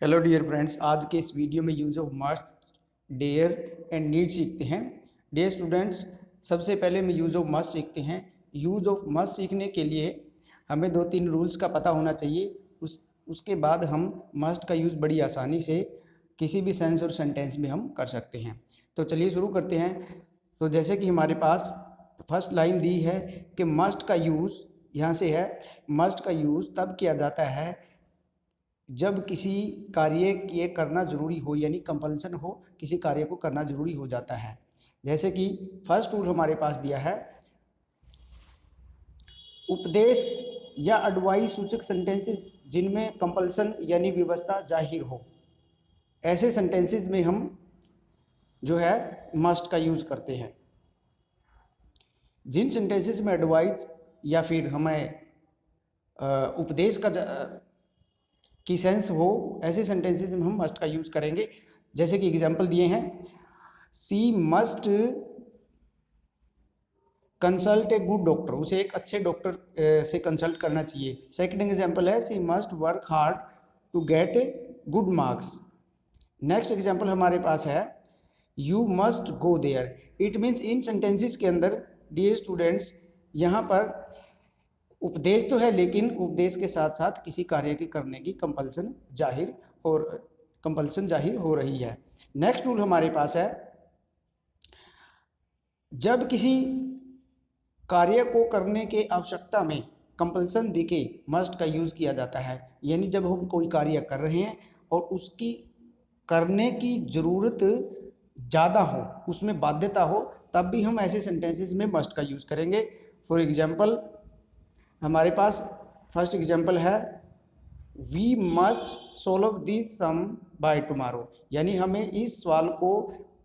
Hello dear friends, आज के इस वीडियो में use of must, dare and need सीखते हैं। डियर स्टूडेंट्स, सबसे पहले में यूज़ ऑफ मस्ट सीखते हैं। यूज़ ऑफ मस्ट सीखने के लिए हमें 2-3 रूल्स का पता होना चाहिए। उसके बाद हम मस्ट का यूज़ बड़ी आसानी से किसी भी सेंस और सेंटेंस में हम कर सकते हैं। तो चलिए शुरू करते हैं। तो जैसे कि हमारे पास फर्स्ट लाइन दी है कि मस्ट का यूज़ यहाँ से है। मस्ट का यूज़ तब किया जाता है जब किसी कार्य के करना ज़रूरी हो, यानी कंपल्सन हो, किसी कार्य को करना ज़रूरी हो जाता है। जैसे कि फर्स्ट रूल हमारे पास दिया है, उपदेश या एडवाइस सूचक सेंटेंसेस जिनमें कंपल्सन यानी व्यवस्था जाहिर हो, ऐसे सेंटेंसेस में हम जो है मस्ट का यूज़ करते हैं। जिन सेंटेंसेस में एडवाइस या फिर हमें उपदेश का की सेंस हो, ऐसे सेंटेंसेस में हम मस्ट का यूज़ करेंगे। जैसे कि एग्जांपल दिए हैं, she must consult a good doctor, उसे एक अच्छे डॉक्टर से कंसल्ट करना चाहिए। सेकंड एग्जांपल है, she must work hard to get good marks. Next example हमारे पास है, you must go there. It means in sentences के अंदर डियर स्टूडेंट्स यहाँ पर उपदेश तो है, लेकिन उपदेश के साथ साथ किसी कार्य के करने की कंपल्सन जाहिर हो रही है। नेक्स्ट रूल हमारे पास है, जब किसी कार्य को करने के आवश्यकता में कंपल्सन देके मस्ट का यूज़ किया जाता है। यानी जब हम कोई कार्य कर रहे हैं और उसकी करने की ज़रूरत ज़्यादा हो, उसमें बाध्यता हो, तब भी हम ऐसे सेंटेंसेस में मस्ट का यूज़ करेंगे। फॉर एग्जाम्पल हमारे पास फर्स्ट एग्जाम्पल है, we must solve this sum by tomorrow. यानी हमें इस सवाल को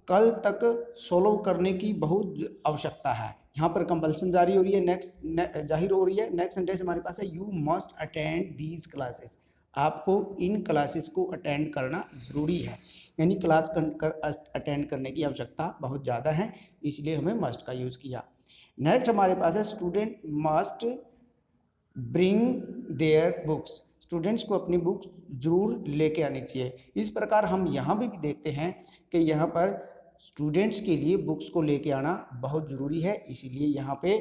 कल तक सोल्व करने की बहुत आवश्यकता है। यहाँ पर कंपल्सन जारी हो रही है, जाहिर हो रही है। नेक्स्ट सेंटेंस हमारे पास है, you must attend these classes. आपको इन क्लासेस को अटेंड करना ज़रूरी है, यानी क्लास अटेंड करने की आवश्यकता बहुत ज़्यादा है, इसलिए हमें मस्ट का यूज़ किया। नेक्स्ट हमारे पास है, student must bring their books. Students को अपनी बुक्स जरूर लेके आनी चाहिए। इस प्रकार हम यहाँ भी देखते हैं कि यहाँ पर स्टूडेंट्स के लिए बुक्स को लेके आना बहुत ज़रूरी है, इसीलिए यहाँ पे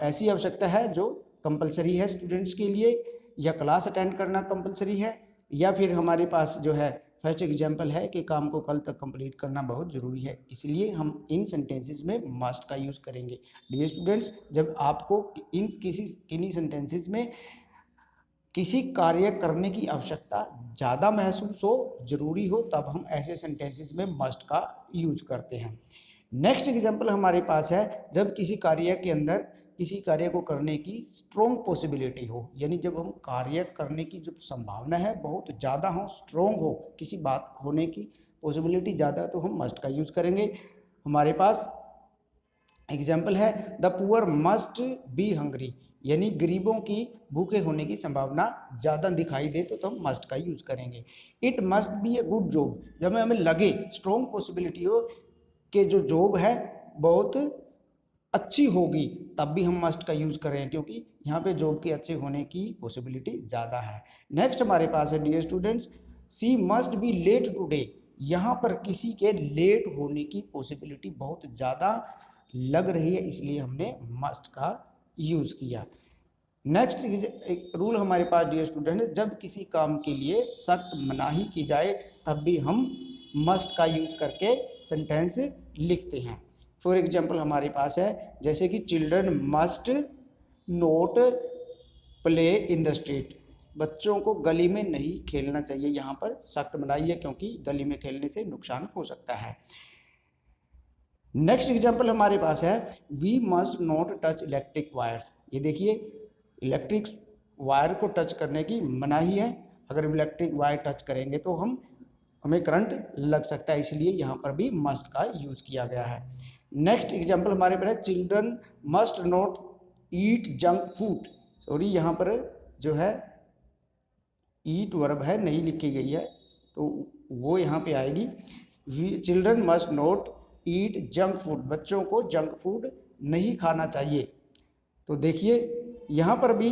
ऐसी आवश्यकता है जो कंपलसरी है स्टूडेंट्स के लिए, या क्लास अटेंड करना कंपलसरी है, या फिर हमारे पास जो है फर्स्ट एग्जाम्पल है कि काम को कल तक कंप्लीट करना बहुत ज़रूरी है, इसलिए हम इन सेंटेंसेस में मस्ट का यूज़ करेंगे। डियर स्टूडेंट्स, जब आपको किन्हीं सेंटेंसेस में किसी कार्य करने की आवश्यकता ज़्यादा महसूस हो, ज़रूरी हो, तब हम ऐसे सेंटेंसेस में मस्ट का यूज करते हैं। नेक्स्ट एग्जाम्पल हमारे पास है, जब किसी कार्य के अंदर किसी कार्य को करने की स्ट्रॉन्ग पॉसिबिलिटी हो, यानी जब हम कार्य करने की जो संभावना है बहुत ज़्यादा हो, स्ट्रॉन्ग हो, किसी बात होने की पॉसिबिलिटी ज़्यादा, तो हम मस्ट का यूज़ करेंगे। हमारे पास एग्जाम्पल है, the poor must be hungry. यानी गरीबों की भूखे होने की संभावना ज़्यादा दिखाई दे तो हम मस्ट का यूज़ करेंगे। It must be a good job, जब हमें लगे स्ट्रॉन्ग पॉसिबिलिटी हो कि जो जॉब है बहुत अच्छी होगी, तब भी हम मस्ट का यूज़ करें, क्योंकि यहाँ पे जॉब के अच्छे होने की पॉसिबिलिटी ज़्यादा है। नेक्स्ट हमारे पास है, dear students, she must be late today. यहाँ पर किसी के लेट होने की पॉसिबिलिटी बहुत ज़्यादा लग रही है, इसलिए हमने मस्ट का यूज़ किया। नेक्स्ट एक रूल हमारे पास डियर स्टूडेंट, जब किसी काम के लिए सख्त मनाही की जाए तब भी हम मस्ट का यूज़ करके सेंटेंस लिखते हैं। फॉर एग्जांपल हमारे पास है, जैसे कि children must note play in the street. बच्चों को गली में नहीं खेलना चाहिए, यहाँ पर सख्त मनाही है क्योंकि गली में खेलने से नुकसान हो सकता है। नेक्स्ट एग्जाम्पल हमारे पास है, we must not touch electric wires. ये देखिए, इलेक्ट्रिक वायर को टच करने की मनाही है, अगर इलेक्ट्रिक वायर टच करेंगे तो हमें करंट लग सकता है, इसलिए यहाँ पर भी मस्ट का यूज़ किया गया है। नेक्स्ट एग्जाम्पल हमारे पास है, children must not eat junk food. Sorry, यहाँ पर जो है ईट वर्ब है, नहीं लिखी गई है, तो वो यहाँ पे आएगी, children must not eat junk food. बच्चों को जंक फूड नहीं खाना चाहिए। तो देखिए यहाँ पर भी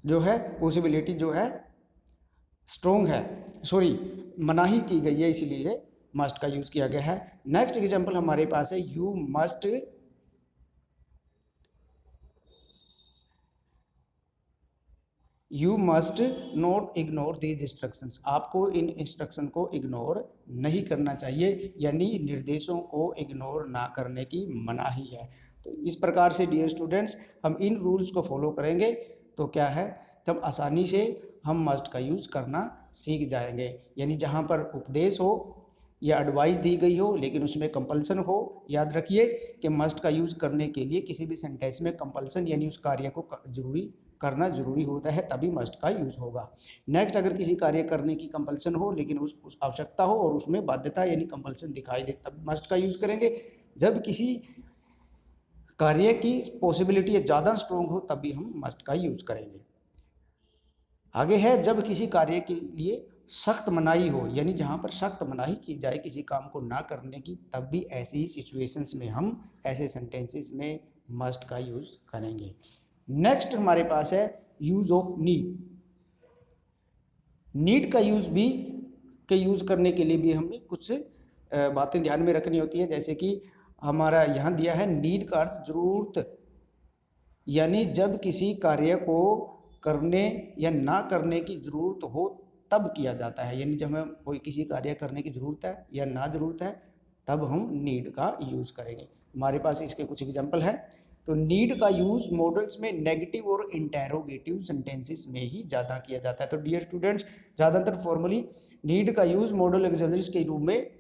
जो है पॉसिबिलिटी जो है स्ट्रोंग है, सॉरी मनाही की गई है, इसलिए मस्ट का यूज़ किया गया है। नेक्स्ट एग्जाम्पल हमारे पास है you must not ignore these instructions. आपको इन इंस्ट्रक्शन को इग्नोर नहीं करना चाहिए, यानी निर्देशों को इग्नोर ना करने की मनाही है। तो इस प्रकार से डियर स्टूडेंट्स हम इन रूल्स को फॉलो करेंगे तो क्या है, तब आसानी से हम मस्ट का यूज़ करना सीख जाएंगे। यानी जहाँ पर उपदेश हो या एडवाइस दी गई हो लेकिन उसमें कंपल्सन हो, याद रखिए कि मस्ट का यूज़ करने के लिए किसी भी सेंटेंस में कंपल्सन यानी उस कार्य को करना जरूरी होता है, तभी मस्ट का यूज़ होगा। नेक्स्ट, अगर किसी कार्य करने की कंपल्सन हो लेकिन उस आवश्यकता हो और उसमें बाध्यता यानी कंपल्सन दिखाई दे, तब मस्ट का यूज़ करेंगे। जब किसी कार्य की पॉसिबिलिटी ज़्यादा स्ट्रोंग हो तब भी हम मस्ट का यूज़ करेंगे। आगे है, जब किसी कार्य के लिए सख्त मनाही हो, यानी जहाँ पर सख्त मनाही की जाए किसी काम को ना करने की, तब भी ऐसी ही सिचुएशंस में हम ऐसे सेंटेंसेस में मस्ट का यूज़ करेंगे। नेक्स्ट हमारे पास है यूज़ ऑफ नीड। नीड का यूज़ करने के लिए भी हमें कुछ बातें ध्यान में रखनी होती है। जैसे कि हमारा यहाँ दिया है नीड का अर्थ जरूरत, यानी जब किसी कार्य को करने या ना करने की ज़रूरत हो तब किया जाता है। यानी जब हमें कोई किसी कार्य करने की ज़रूरत है या ना ज़रूरत है तब हम नीड का यूज़ करेंगे। हमारे पास इसके कुछ एग्जाम्पल हैं। तो नीड का यूज़ मॉडल्स में नेगेटिव और इंटेरोगेटिव सेंटेंसेस में ही ज़्यादा किया जाता है। तो डियर स्टूडेंट्स, ज़्यादातर फॉर्मली नीड का यूज़ मॉडल एक्सप्रेशंस के रूप में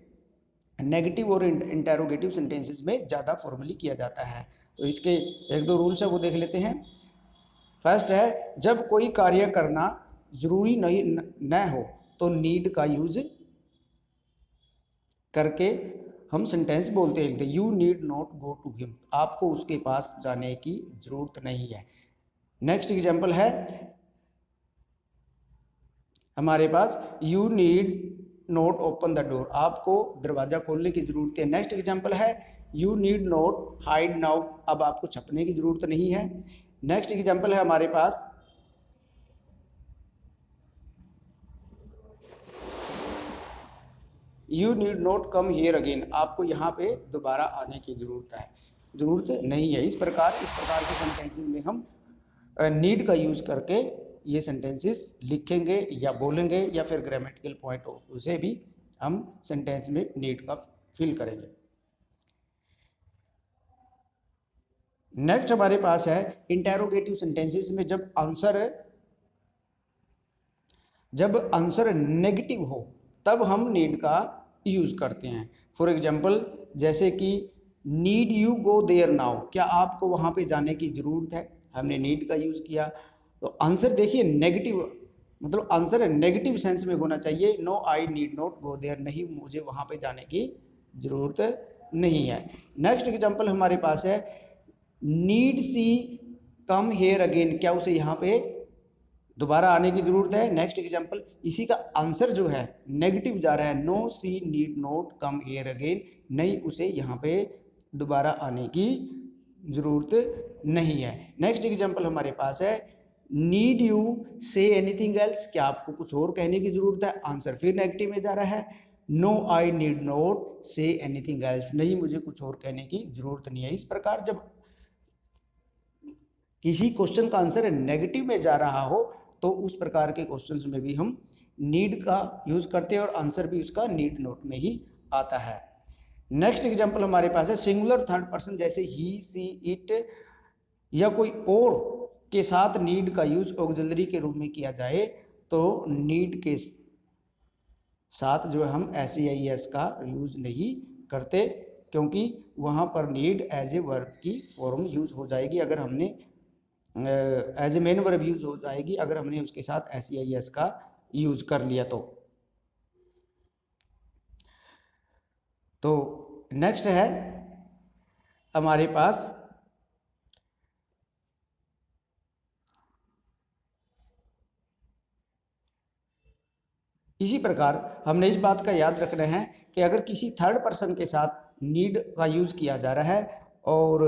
नेगेटिव और इंटेरोगेटिव सेंटेंसेस में ज़्यादा फॉर्मली किया जाता है। तो इसके एक दो रूल्स है वो देख लेते हैं। फर्स्ट है, जब कोई कार्य करना जरूरी नहीं न हो तो नीड का यूज करके हम सेंटेंस बोलते हैं, you need not go to him. आपको उसके पास जाने की जरूरत नहीं है। नेक्स्ट एग्जाम्पल है हमारे पास, you need not open the door. आपको दरवाज़ा खोलने की जरूरत है। नेक्स्ट एग्जाम्पल है, you need not hide now. अब आपको छपने की जरूरत नहीं है। नेक्स्ट एग्जाम्पल है हमारे पास, you need not come here again. आपको यहाँ पे दोबारा आने की जरूरत नहीं है। इस प्रकार के सेंटेंसेस में हम नीड का यूज़ करके ये सेंटेंसेस लिखेंगे या बोलेंगे, या फिर ग्रामेटिकल पॉइंट ऑफ व्यू से भी हम सेंटेंस में नीड का फिल करेंगे। नेक्स्ट हमारे पास है इंटेरोगेटिव सेंटेंसेस में जब आंसर नेगेटिव हो तब हम नीड का यूज़ करते हैं। फॉर एग्जाम्पल, जैसे कि need you go there now. क्या आपको वहाँ पे जाने की ज़रूरत है? हमने नीड का यूज़ किया तो आंसर देखिए नेगेटिव, मतलब आंसर नेगेटिव सेंस में होना चाहिए। No I need not go there, नहीं मुझे वहाँ पे जाने की ज़रूरत नहीं है। नेक्स्ट एग्जाम्पल हमारे पास है, need she come here again. क्या उसे यहाँ पे दोबारा आने की जरूरत है? नेक्स्ट एग्जाम्पल, इसी का आंसर जो है नेगेटिव जा रहा है। No she need not come here again, नहीं उसे यहाँ पे दोबारा आने की जरूरत नहीं है। नेक्स्ट एग्जाम्पल हमारे पास है, नीड यू से एनीथिंग एल्स। क्या आपको कुछ और कहने की जरूरत है? आंसर फिर नेगेटिव में जा रहा है। No I need not say anything else, नहीं मुझे कुछ और कहने की जरूरत नहीं है। इस प्रकार जब किसी क्वेश्चन का आंसर नेगेटिव में जा रहा हो तो उस प्रकार के क्वेश्चंस में भी हम नीड का यूज़ करते हैं और आंसर भी उसका नीड नोट में ही आता है। नेक्स्ट एग्जांपल हमारे पास है, सिंगुलर थर्ड पर्सन जैसे ही, सी, इट या कोई और के साथ नीड का यूज ऑक्सिलरी के रूप में किया जाए तो नीड के साथ जो है हम SEIS का यूज नहीं करते, क्योंकि वहाँ पर नीड एज ए वर्ब की फॉर्म यूज हो जाएगी। अगर हमने as a main verb use हो जाएगी अगर हमने उसके साथ SEIS का यूज कर लिया तो नेक्स्ट है हमारे पास इसी प्रकार हमने इस बात का याद रखना है कि अगर किसी थर्ड पर्सन के साथ नीड का यूज किया जा रहा है और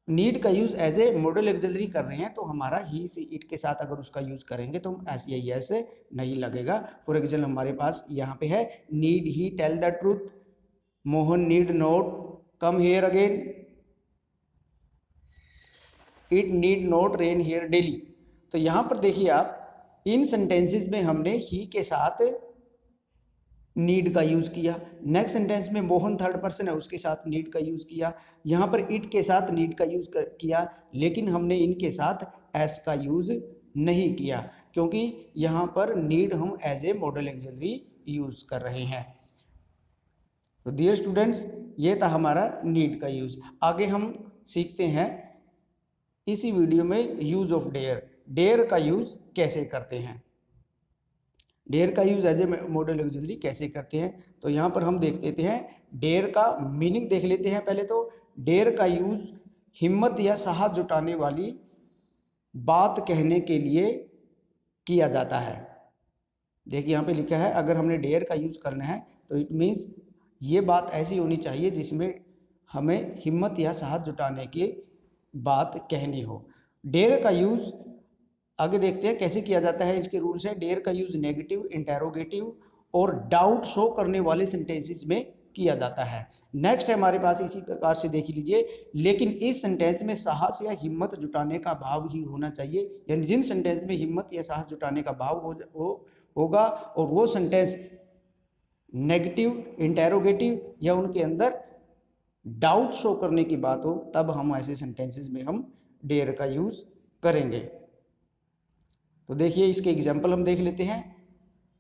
नीड का use as a modal auxiliary कर रहे हैं तो हमारा ही से इट के साथ अगर उसका यूज करेंगे तो ऐसे ही ऐसे नहीं लगेगा। फॉर एग्जाम्पल हमारे पास यहाँ पे है need he tell the truth, Mohan need not come here again, it need not rain here daily. तो यहाँ पर देखिए आप, इन सेंटेंसेस में हमने ही के साथ नीड का यूज किया। नेक्स्ट सेंटेंस में मोहन थर्ड पर्सन है, उसके साथ नीड का यूज किया। यहाँ पर इट के साथ नीड का यूज किया, लेकिन हमने इनके साथ एस का यूज नहीं किया, क्योंकि यहाँ पर नीड हम as a modal auxiliary use कर रहे हैं। तो डियर स्टूडेंट्स, ये था हमारा नीड का यूज। आगे हम सीखते हैं इसी वीडियो में यूज ऑफ डेयर, डेयर का यूज कैसे करते हैं, डेयर का use as a modal auxiliary कैसे करते हैं। तो यहाँ पर हम देख लेते हैं, डेयर का मीनिंग देख लेते हैं पहले। तो डेयर का यूज हिम्मत या साहस जुटाने वाली बात कहने के लिए किया जाता है। देखिए यहाँ पे लिखा है, अगर हमने डेयर का यूज करना है तो इट मीन्स ये बात ऐसी होनी चाहिए जिसमें हमें हिम्मत या साहस जुटाने की बात कहनी हो। डेयर का यूज आगे देखते हैं कैसे किया जाता है, इसके रूल्स है। डेयर का यूज नेगेटिव, इंटेरोगेटिव और डाउट शो करने वाले सेंटेंसेस में किया जाता है। नेक्स्ट है हमारे पास, इसी प्रकार से देख लीजिए, लेकिन इस सेंटेंस में साहस या हिम्मत जुटाने का भाव ही होना चाहिए। यानी जिन सेंटेंस में हिम्मत या साहस जुटाने का भाव होगा और वो सेंटेंस नेगेटिव, इंटेरोगेटिव या उनके अंदर डाउट शो करने की बात हो, तब हम ऐसे सेंटेंसेस में हम डेयर का यूज करेंगे। तो देखिए इसके एग्जाम्पल हम देख लेते हैं।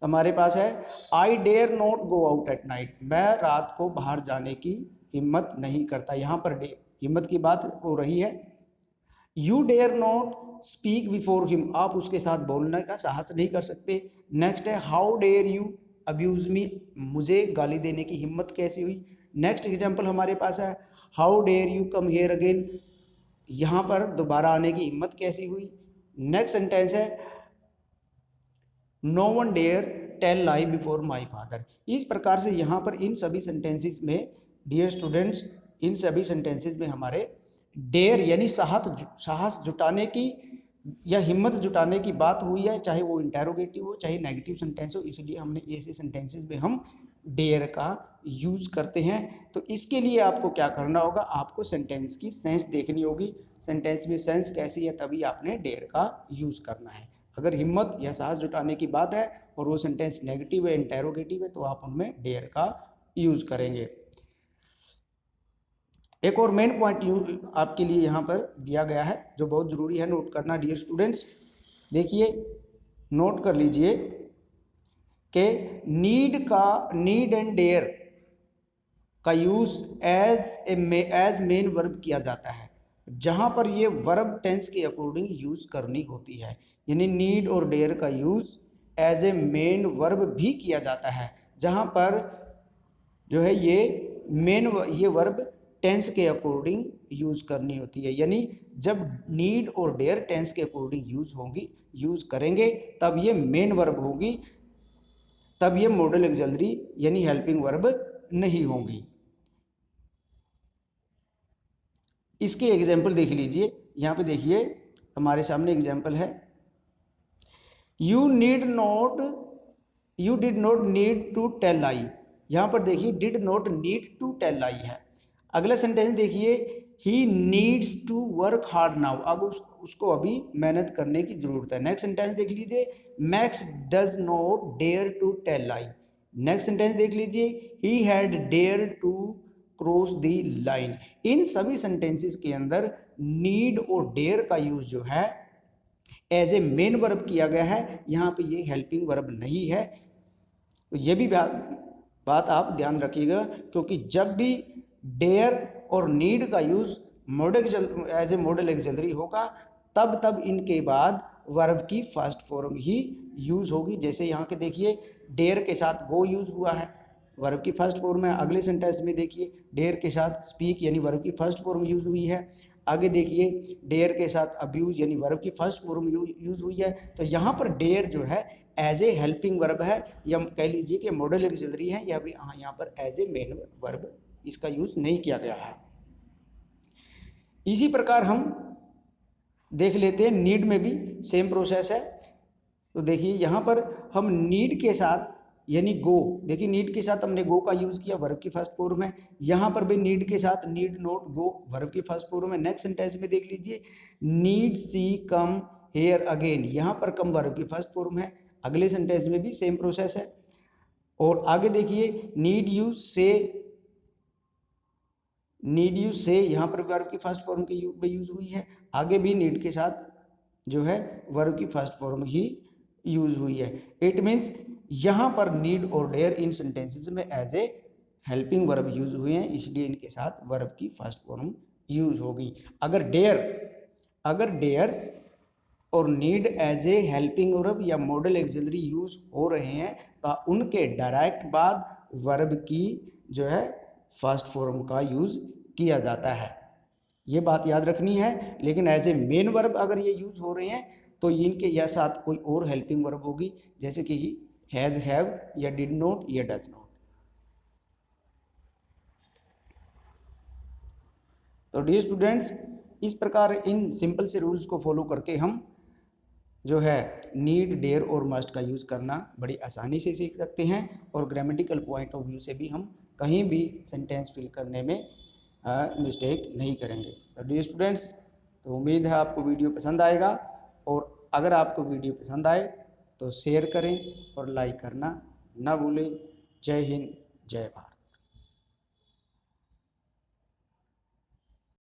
हमारे पास है, I dare not go out at night, मैं रात को बाहर जाने की हिम्मत नहीं करता। यहाँ पर हिम्मत की बात हो रही है। You dare not speak before him, आप उसके साथ बोलने का साहस नहीं कर सकते। नेक्स्ट है, how dare you abuse me, मुझे गाली देने की हिम्मत कैसी हुई। नेक्स्ट एग्जाम्पल हमारे पास है, how dare you come here again, यहाँ पर दोबारा आने की हिम्मत कैसी हुई। नेक्स्ट सेंटेंस है, no one dare tell lie before my father. इस प्रकार से यहाँ पर इन सभी सेंटेंसेस में डियर स्टूडेंट्स, इन सभी सेंटेंसेस में हमारे डेयर यानी साहस जुटाने की या हिम्मत जुटाने की बात हुई है, चाहे वो इंटेरोगेटिव हो चाहे नेगेटिव सेंटेंस हो, इसलिए हमने ऐसे सेंटेंसेस में हम डेयर का यूज करते हैं। तो इसके लिए आपको क्या करना होगा, आपको सेंटेंस की सेंस देखनी होगी, सेंटेंस में सेंस कैसी है, तभी आपने डेयर का यूज करना है। अगर हिम्मत या साहस जुटाने की बात है और वो सेंटेंस नेगेटिव है, इंटेरोगेटिव है, तो आप उनमें डेयर का यूज करेंगे। एक और मेन पॉइंट आपके लिए यहाँ पर दिया गया है जो बहुत ज़रूरी है नोट करना डियर स्टूडेंट्स। देखिए नोट कर लीजिए कि नीड एंड डेयर का यूज एज मेन वर्ब किया जाता है, जहाँ पर ये वर्ब टेंस के अकॉर्डिंग यूज करनी होती है। यानी नीड और डेयर का use as a main verb भी किया जाता है, जहाँ पर जो है ये वर्ब टेंस के अकॉर्डिंग यूज करनी होती है। यानी जब नीड और डेयर टेंस के अकॉर्डिंग यूज करेंगे तब ये मेन वर्ब होगी, तब ये मॉडल एक्सिलरी यानी हेल्पिंग वर्ब नहीं होंगी। इसके एग्जाम्पल देख लीजिए, यहाँ पे देखिए हमारे सामने एग्जाम्पल है, you did not need to tell lie. यहाँ पर देखिए did not need to tell lie है। अगला सेंटेंस देखिए, he needs to work hard now, अब उसको अभी मेहनत करने की जरूरत है। नेक्स्ट सेंटेंस देख लीजिए, Max does not dare to tell lie. Next sentence देख लीजिए, he had dare to cross the line. इन सभी सेंटेंसेस के अंदर नीड और डेयर का यूज जो है एज ए मेन वर्ब किया गया है, यहाँ पे ये हेल्पिंग वर्ब नहीं है। तो ये भी बात आप ध्यान रखिएगा, क्योंकि जब भी डेयर और नीड का use as a modal auxiliary होगा तब इनके बाद वर्ब की फर्स्ट फॉर्म ही यूज होगी। जैसे यहाँ के देखिए डेयर के साथ गो यूज हुआ है, वर्ब की फर्स्ट फॉर्म है। अगले सेंटेंस में देखिए डेयर के साथ स्पीक यानी वर्ब की फर्स्ट फॉर्म यूज हुई है। आगे देखिए डेयर के साथ अब्यूज यानी वर्ब की फर्स्ट फॉर्म यूज हुई है। तो यहाँ पर डेयर जो है एज ए हेल्पिंग वर्ब है, या कह लीजिए कि मॉडल एक्सिलरी है, या भी यहाँ पर एज ए मेन वर्ब इसका यूज नहीं किया गया है। इसी प्रकार हम देख लेते हैं नीड में भी सेम प्रोसेस है। तो देखिए यहाँ पर हम नीड के साथ यानी गो, देखिए नीड के साथ हमने गो का यूज़ किया, वर्ब की फर्स्ट फॉर्म है। यहाँ पर भी नीड के साथ नीड नॉट गो वर्ब की फर्स्ट फॉर्म है। नेक्स्ट सेंटेंस में देख लीजिए, need she come here again, यहाँ पर कम वर्ब की फर्स्ट फॉर्म है। अगले सेंटेंस में भी सेम प्रोसेस है। और आगे देखिए, नीड यू से यहाँ पर वर्ब की फर्स्ट फॉर्म की यूज हुई है। आगे भी नीड के साथ जो है वर्ब की फर्स्ट फॉर्म ही यूज हुई है। इट मीन्स यहाँ पर नीड और डेयर इन सेंटेंसेस में as a helping verb use हुए हैं, इसलिए इनके साथ वर्ब की फर्स्ट फॉर्म यूज होगी। अगर डेयर और need as a helping verb या मॉडल एक्सिलरी यूज हो रहे हैं तो उनके डायरेक्ट बाद वर्ब की जो है फर्स्ट फॉर्म का यूज किया जाता है। ये बात याद रखनी है। लेकिन एज ए मेन वर्ब अगर ये यूज हो रहे हैं तो इनके या साथ कोई और हेल्पिंग वर्ब होगी, जैसे कि हैज, हैव या डिड नॉट या डज नॉट। तो डियर स्टूडेंट्स, इस प्रकार इन सिंपल से रूल्स को फॉलो करके हम जो है नीड, डेयर और मस्ट का यूज़ करना बड़ी आसानी से सीख सकते हैं और ग्रामेटिकल पॉइंट ऑफ व्यू से भी हम कहीं भी सेंटेंस फिल करने में मिस्टेक नहीं करेंगे। तो डियर स्टूडेंट्स, तो उम्मीद है आपको वीडियो पसंद आएगा, और अगर आपको वीडियो पसंद आए तो शेयर करें और लाइक करना ना भूलें। जय हिंद, जय भारत।